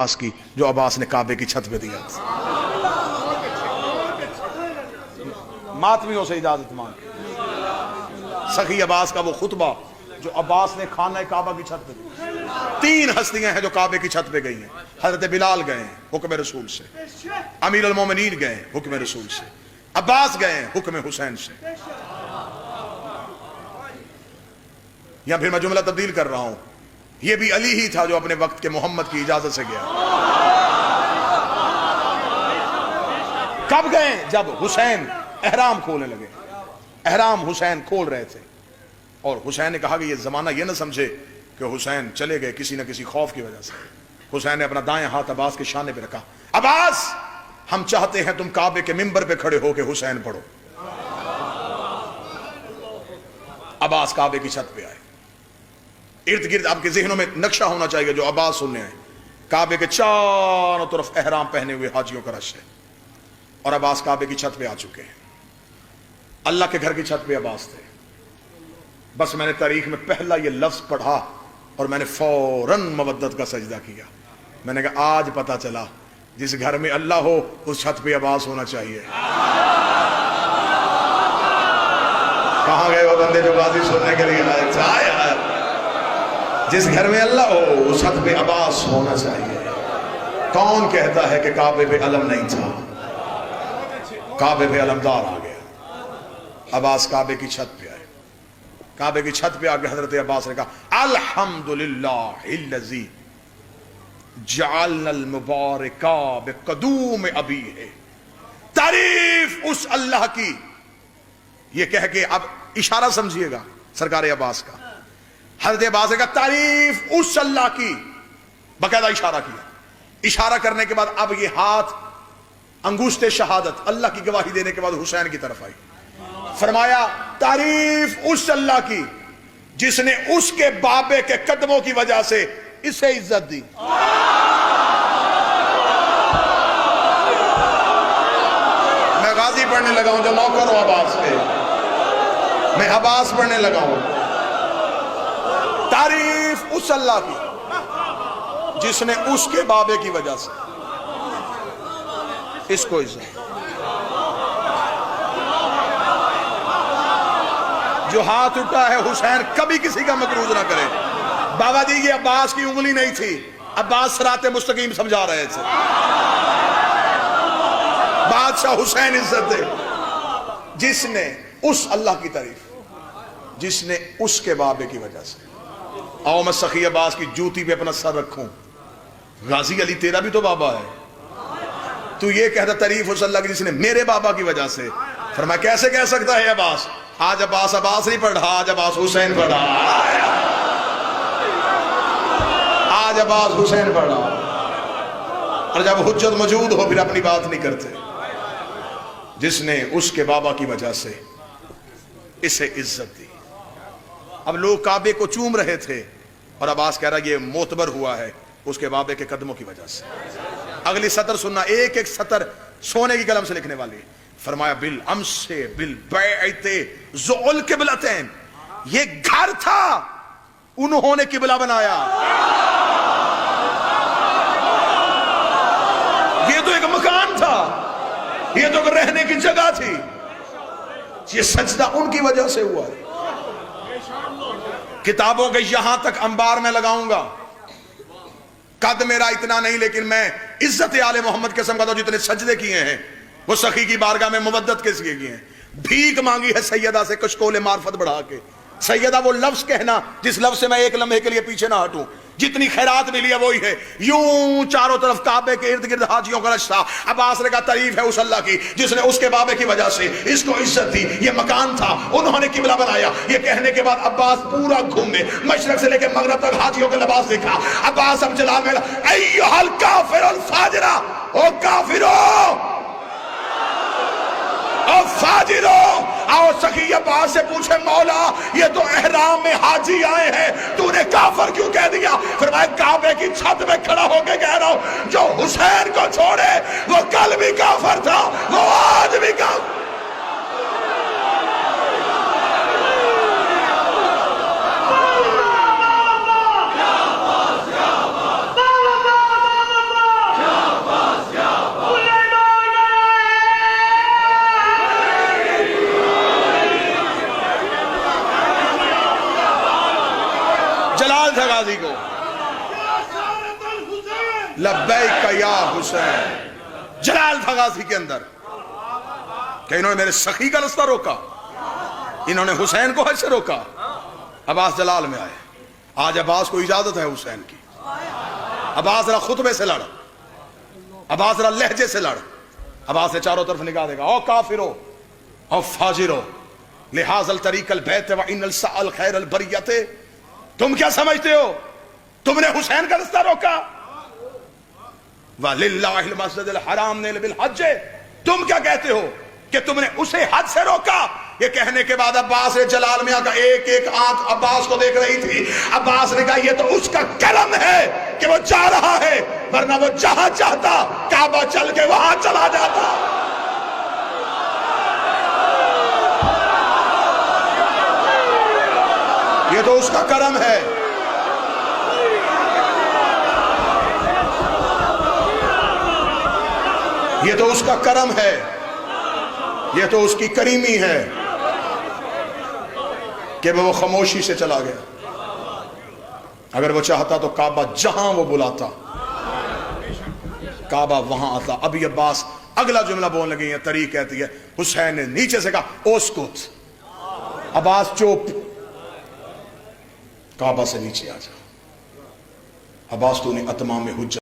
عباس کی جو عباس نے کعبے کی چھت پہ دیا تھا. ماتمیوں سے اجازت مانگ سخی عباس کا وہ خطبہ جو عباس نے خانہ کعبہ کی چھت پہ دیا. 3 ہستیاں ہیں جو کعبے کی چھت پہ گئی ہیں. حضرت بلال گئے ہیں حکم رسول سے, امیر المومنین گئے ہیں حکم رسول سے, عباس گئے ہیں حکم حسین سے. یا پھر میں جملہ تبدیل کر رہا ہوں, یہ بھی علی ہی تھا جو اپنے وقت کے محمد کی اجازت سے گیا. کب گئے؟ جب حسین احرام کھولنے لگے. احرام حسین کھول رہے تھے اور حسین نے کہا کہ یہ زمانہ یہ نہ سمجھے کہ حسین چلے گئے کسی نہ کسی خوف کی وجہ سے. حسین نے اپنا دائیں ہاتھ عباس کے شانے پہ رکھا. عباس, ہم چاہتے ہیں تم کعبے کے منبر پہ کھڑے ہو کے حسین پڑھو. عباس کعبے کی چھت پہ آئے. ارد گرد آپ کے ذہنوں میں نقشہ ہونا چاہیے جو عباس سننے آئے. کعبے کے چاروں طرف احرام پہنے ہوئے حاجیوں کا رش ہے اور عباس کعبے کی چھت پہ آ چکے ہیں. اللہ کے گھر کی چھت پہ عباس تھے. بس میں نے تاریخ میں پہلا یہ لفظ پڑھا اور میں نے فوراً مودت کا سجدہ کیا. میں نے کہا آج پتا چلا جس گھر میں اللہ ہو اس چھت پہ عباس ہونا چاہیے. کہاں گئے وہ بندے جو بازی سننے کے لیے آئے؟ جس گھر میں اللہ ہو اس چھت پہ عباس ہونا چاہیے. کون کہتا ہے کہ کعبے پہ علم نہیں تھا؟ کعبے پہ علمدار آ گیا. عباس کعبے کی چھت پہ آئے. کعبے کی چھت پہ آ کے حضرت عباس نے کہا الحمدللہ الذی جعلنا المبارکہ بقدوم ابی ہے. تعریف اس اللہ کی. یہ کہہ کے اب اشارہ سمجھیے گا سرکار عباس کا. حضرت عباس نے کہا تعریف اس اللہ کی, باقاعدہ اشارہ کیا. اشارہ کرنے کے بعد اب یہ ہاتھ انگوشت شہادت اللہ کی گواہی دینے کے بعد حسین کی طرف آئی. فرمایا تعریف اس اللہ کی جس نے اس کے بابے کے قدموں کی وجہ سے اسے عزت دی. میں غازی پڑھنے لگا ہوں جو نوکر ہوں عباس کے. میں عباس پڑھنے لگا ہوں. تعریف اس اللہ کی جس نے اس کے بابے کی وجہ سے اس کو عزت. جو ہاتھ اٹھا ہے حسین کبھی کسی کا مقروض نہ کرے. بابا جی یہ عباس کی انگلی نہیں تھی, عباس صراط مستقیم سمجھا رہے تھے. بادشاہ حسین عزت دے جس نے اس اللہ کی تعریف جس نے اس کے بابے کی وجہ سے. آؤ میں سخی عباس کی جوتی پہ اپنا سر رکھوں. غازی علی تیرا بھی تو بابا ہے. تو یہ کہتا تعریف اس اللہ کی جس نے میرے بابا کی وجہ سے. فرمایا کیسے کہہ سکتا ہے عباس؟ آج عباس نہیں پڑھا, آج عباس حسین پڑھا. آج عباس حسین پڑھا. اور جب حجت موجود ہو پھر اپنی بات نہیں کرتے. جس نے اس کے بابا کی وجہ سے اسے عزت دی. اب لوگ کعبے کو چوم رہے تھے اور عباس کہہ رہا یہ معتبر ہوا ہے اس کے بابے کے قدموں کی وجہ سے. اگلی سطر سننا, ایک ایک سطر سونے کی قلم سے لکھنے والی. فرمایا بالامس بالبیعت ذو القبلتین, یہ گھر تھا انہوں نے قبلہ بنایا. یہ تو ایک مکان تھا, یہ تو ایک رہنے کی جگہ تھی. یہ سجدہ ان کی وجہ سے ہوا ہے. کتابوں کے یہاں تک انبار میں لگاؤں گا. قد میرا اتنا نہیں لیکن میں عزت آل محمد قسم کا جتنے سجدے کیے ہیں وہ سخی کی بارگاہ میں مودت کے لیے کیے ہیں. بھیک مانگی ہے سیدہ سے کشکول معرفت بڑھا کے. سیدہ وہ لفظ کہنا جس لفظ سے میں ایک لمحے کے لیے پیچھے نہ ہٹوں. جتنی خیرات ملی ہے وہی ہے. یوں چاروں طرف کعبے کے ارد گرد حاجیوں کا رش تھا. عباس نے کہا تعریف ہے اس اللہ کی جس نے اس کے بابے کی وجہ سے اس کو عزت دی. یہ مکان تھا انہوں نے قبلہ بنایا. یہ کہنے کے بعد عباس پورا گھومے مشرق سے لے کے مغرب تک حاجیوں کے لباس دیکھا. عباس اب جلال میں ایھا الکافر الفاجرہ, او کافرو او فاجرو. آؤ سخی عباس سے پوچھے مولا یہ تو احرام میں حاجی آئے ہیں, تو نے کافر کیوں کہہ دیا؟ فرمایا کعبے کی چھت میں کھڑا ہو کے کہہ رہا ہوں جو حسین کو چھوڑے وہ کل بھی کافر تھا, وہ آج بھی کافر. غازی کو لبیک یا حسین. جلال تھا غازی کے اندر کہ انہوں نے میرے سخی کا رستہ روکا, انہوں نے حسین کو حج سے روکا. عباس جلال میں آئے. آج عباس کو اجازت ہے حسین کی. عباس ذرا خطبے سے لڑ, عباس ذرا لہجے سے لڑ. عباس نے چاروں طرف نگاہ دیکھا, او کافرو او فاجرو لحاظ الطریق البیت و ان السعال خیر البریت. تم کیا سمجھتے ہو, تم نے حسین کا رستہ روکا. وَلِلَّهِ الْمَسْجِدِ الْحَرَامِ بِالْحَجِّ. تم کیا کہتے ہو کہ تم نے اسے حج سے روکا. یہ کہنے کے بعد عباس جلال میاں کا ایک ایک آنکھ عباس کو دیکھ رہی تھی. عباس نے کہا یہ تو اس کا کرم ہے کہ وہ جا رہا ہے, ورنہ وہ جہاں چاہتا کعبہ چل کے وہاں چلا جاتا. یہ تو اس کا کرم ہے. یہ تو اس کا کرم ہے, یہ تو اس کی کریمی ہے کہ وہ خاموشی سے چلا گیا. اگر وہ چاہتا تو کعبہ جہاں وہ بلاتا کعبہ وہاں آتا. ابھی عباس اگلا جملہ بولنے لگی ہے. طریق کہتی ہے حسین نے نیچے سے کہا اوسکت. عباس چوپ, کعبہ سے نیچے آ جا. عباس تو نے اتمام حجت